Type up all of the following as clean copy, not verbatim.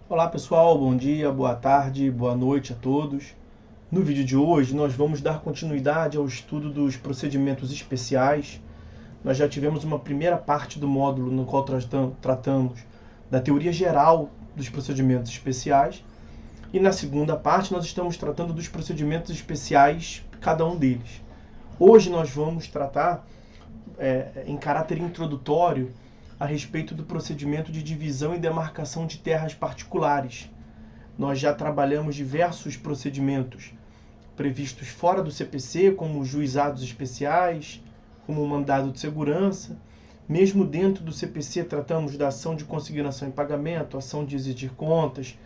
Olá pessoal, bom dia, boa tarde, boa noite a todos. No vídeo de hoje nós vamos dar continuidade ao estudo dos procedimentos especiais. Nós já tivemos uma primeira parte do módulo no qual tratamos da teoria geral dos procedimentos especiais. E na segunda parte nós estamos tratando dos procedimentos especiais, cada um deles. Hoje nós vamos tratar, em caráter introdutório, a respeito do procedimento de divisão e demarcação de terras particulares. Nós já trabalhamos diversos procedimentos previstos fora do CPC, como juizados especiais, como o mandado de segurança. Mesmo dentro do CPC tratamos da ação de consignação e pagamento, ação de exigir contas,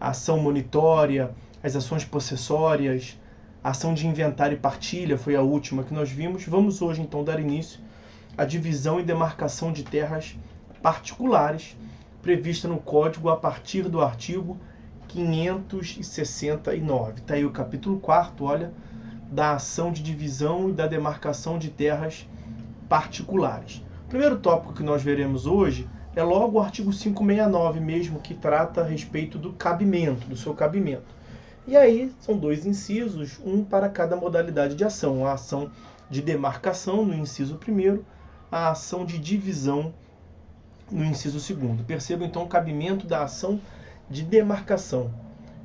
a ação monitória, as ações possessórias, a ação de inventário e partilha foi a última que nós vimos. Vamos hoje então dar início à divisão e demarcação de terras particulares prevista no Código a partir do artigo 569. Está aí o capítulo 4º, olha, da ação de divisão e da demarcação de terras particulares. O primeiro tópico que nós veremos hoje é logo o artigo 569 mesmo, que trata a respeito do cabimento, do seu cabimento. E aí são dois incisos, um para cada modalidade de ação. A ação de demarcação no inciso 1º, a ação de divisão no inciso 2º. Perceba então o cabimento da ação de demarcação.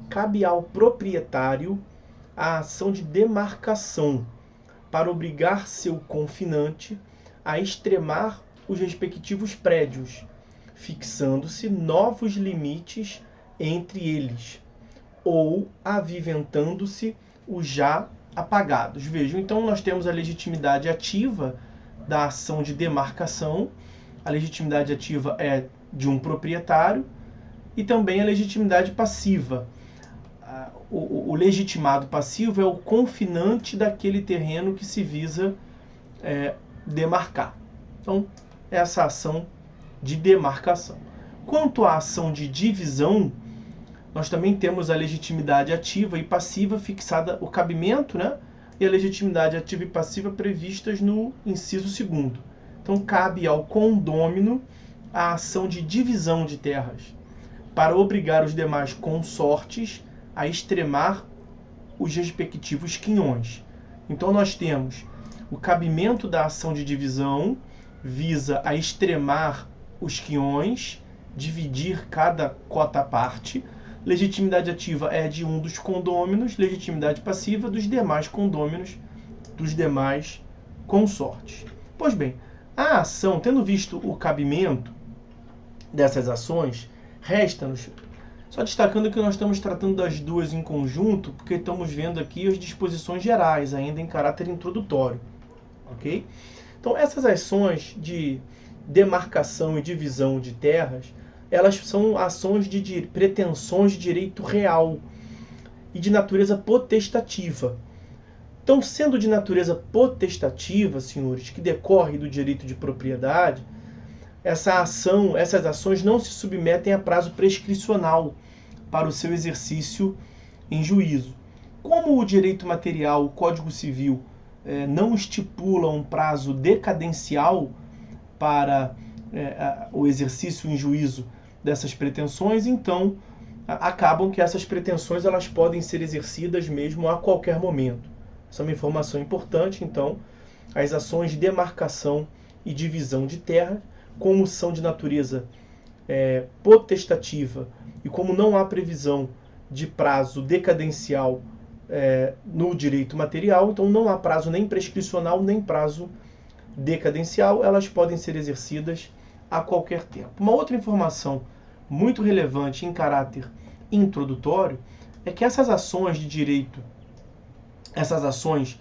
Cabe ao proprietário a ação de demarcação para obrigar seu confinante a extremar os respectivos prédios, fixando-se novos limites entre eles, ou aviventando-se os já apagados. Vejam, então nós temos a legitimidade ativa da ação de demarcação. A legitimidade ativa é de um proprietário e também a legitimidade passiva. O legitimado passivo é o confinante daquele terreno que se visa demarcar. Então, essa ação de demarcação. Quanto à ação de divisão, nós também temos a legitimidade ativa e passiva fixada, o cabimento, né? E a legitimidade ativa e passiva previstas no inciso 2º. Então, cabe ao condômino a ação de divisão de terras para obrigar os demais consortes a extremar os respectivos quinhões. Então, nós temos o cabimento da ação de divisão, visa a extremar os quinhões, dividir cada cota-parte. Legitimidade ativa é de um dos condôminos, legitimidade passiva dos demais condôminos, dos demais consortes. Pois bem, a ação, tendo visto o cabimento dessas ações, resta-nos, só destacando que nós estamos tratando das duas em conjunto, porque estamos vendo aqui as disposições gerais, ainda em caráter introdutório. Ok? Então, essas ações de demarcação e divisão de terras, elas são ações de pretensões de direito real e de natureza potestativa. Então, sendo de natureza potestativa, senhores, que decorre do direito de propriedade, essas ações não se submetem a prazo prescricional para o seu exercício em juízo. Como o direito material, o Código Civil, não estipula um prazo decadencial para o exercício em juízo dessas pretensões, então acabam que essas pretensões elas podem ser exercidas mesmo a qualquer momento. Essa é uma informação importante. Então, as ações de demarcação e divisão de terra, como são de natureza potestativa e como não há previsão de prazo decadencial no direito material, então não há prazo nem prescricional nem prazo decadencial, elas podem ser exercidas a qualquer tempo. Uma outra informação muito relevante em caráter introdutório é que essas ações de direito, essas ações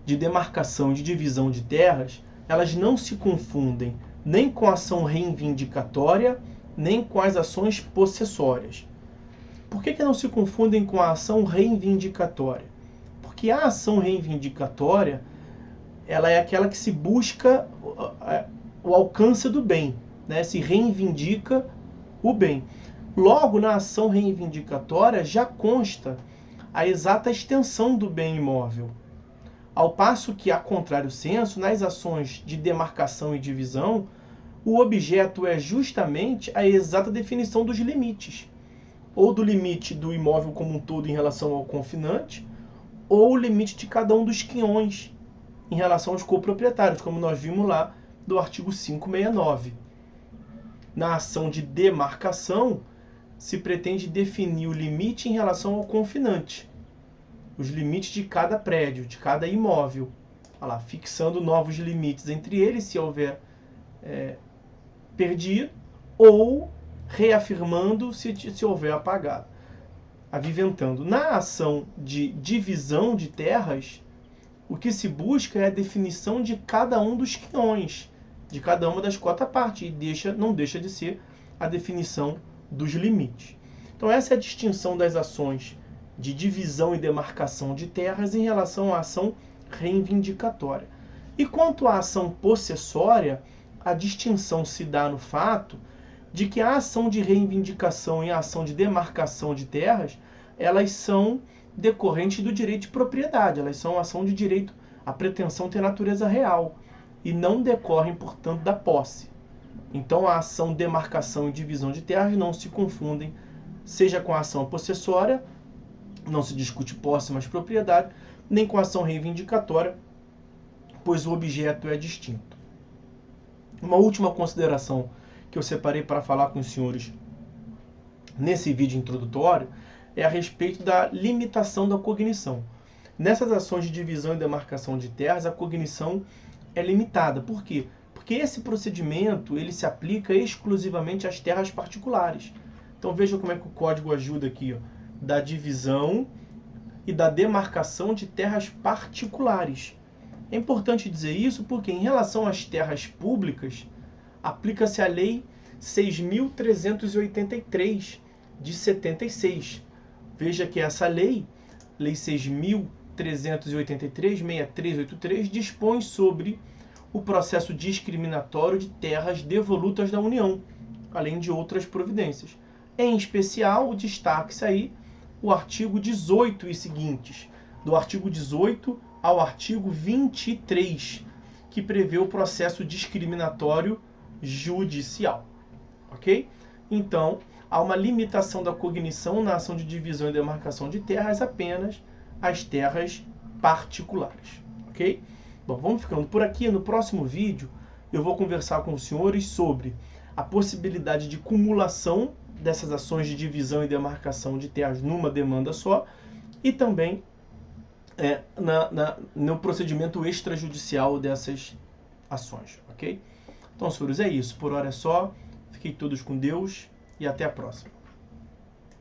de demarcação e de divisão de terras, elas não se confundem nem com a ação reivindicatória, nem com as ações possessórias. Por que não se confundem com a ação reivindicatória? Porque a ação reivindicatória, ela é aquela que se busca o alcance do bem, né? Se reivindica o bem. Logo, na ação reivindicatória já consta a exata extensão do bem imóvel. Ao passo que, a contrário senso, nas ações de demarcação e divisão, o objeto é justamente a exata definição dos limites, ou do limite do imóvel como um todo em relação ao confinante, ou o limite de cada um dos quinhões em relação aos coproprietários, como nós vimos lá do artigo 569. Na ação de demarcação, se pretende definir o limite em relação ao confinante, os limites de cada prédio, de cada imóvel, olha lá, fixando novos limites entre eles, se houver perdido, ou reafirmando se houver apagado, aviventando. Na ação de divisão de terras, o que se busca é a definição de cada um dos quinhões, de cada uma das quota-partes, e não deixa de ser a definição dos limites. Então essa é a distinção das ações de divisão e demarcação de terras em relação à ação reivindicatória. E quanto à ação possessória, a distinção se dá no fato de que a ação de reivindicação e a ação de demarcação de terras, elas são decorrentes do direito de propriedade, elas são ação de direito, a pretensão tem natureza real, e não decorrem, portanto, da posse. Então a ação demarcação e divisão de terras não se confundem, seja com a ação possessória, não se discute posse, mas propriedade, nem com a ação reivindicatória, pois o objeto é distinto. Uma última consideração que eu separei para falar com os senhores nesse vídeo introdutório é a respeito da limitação da cognição. Nessas ações de divisão e demarcação de terras, a cognição é limitada. Por quê? Porque esse procedimento ele se aplica exclusivamente às terras particulares. Então veja como é que o código ajuda aqui, ó, da divisão e da demarcação de terras particulares. É importante dizer isso porque, em relação às terras públicas, aplica-se a Lei 6.383, de 76. Veja que essa lei, Lei 6.383, 6383, dispõe sobre o processo discriminatório de terras devolutas da União, além de outras providências. Em especial, o destaque-se aí o artigo 18 e seguintes, do artigo 18 ao artigo 23, que prevê o processo discriminatório judicial. Ok? Então, há uma limitação da cognição na ação de divisão e demarcação de terras apenas às terras particulares. Ok? Bom, vamos ficando por aqui. No próximo vídeo, eu vou conversar com os senhores sobre a possibilidade de cumulação dessas ações de divisão e demarcação de terras numa demanda só e também no procedimento extrajudicial dessas ações, ok? Então, senhores, é isso. Por hora é só. Fiquem todos com Deus e até a próxima.